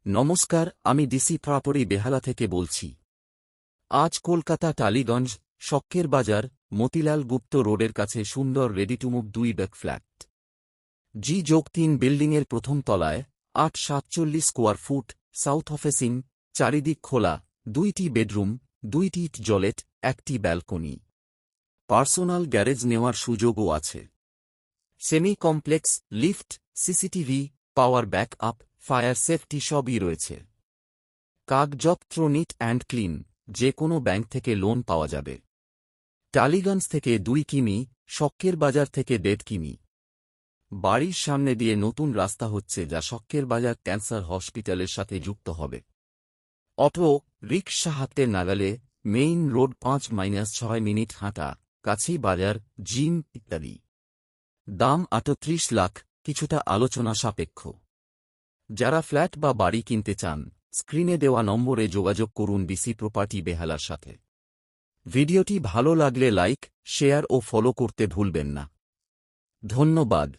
নমস্কার, আমি DC property বেহালা থেকে বলছি। আজ কলকাতা টালিগঞ্জ, শক্কের বাজার, মতিলাল গুপ্ত রোডের কাছে সুন্দর ready to move 2 bed flat G+3 বিল্ডিংয়ের প্রথম তলায় 847 স্কোয়ার ফুট, সাউথ ফেসিং, চারিদিক খোলা, 2টি বেডরুম, 2টি টয়লেট, 1টি ব্যালকনি, পার্সোনাল গ্যারেজ নেওয়ার সুযোগও আছে। সেমি কমপ্লেক্স, লিফট, সিসিটিভি, পাওয়ার ব্যাক আপ, ফায়ার সেফটি সবই রয়েছে। কাগজপত্র নিট অ্যান্ড ক্লিন, যে কোনো ব্যাংক থেকে লোন পাওয়া যাবে। টালিগঞ্জ থেকে 2 কিমি, শক্কের বাজার থেকে 1.5 কিমি। বাড়ির সামনে দিয়ে নতুন রাস্তা হচ্ছে, যা শক্কের বাজার ক্যান্সার হসপিটালের সাথে যুক্ত হবে। অটো রিকশা হাতে নাগালে, মেইন রোড 5-6 মিনিট হাঁটা, কাছেই বাজার, জিম ইত্যাদি। দাম 38 লাখ, কিছুটা আলোচনা সাপেক্ষ। যারা ফ্ল্যাট বা বাড়ি কিনতে চান, স্ক্রিনে দেওয়া নম্বরে যোগাযোগ করুন ডিসি প্রপার্টি বেহালার সাথে। ভিডিওটি ভালো লাগলে লাইক, শেয়ার ও ফলো করতে ভুলবেন না। ধন্যবাদ।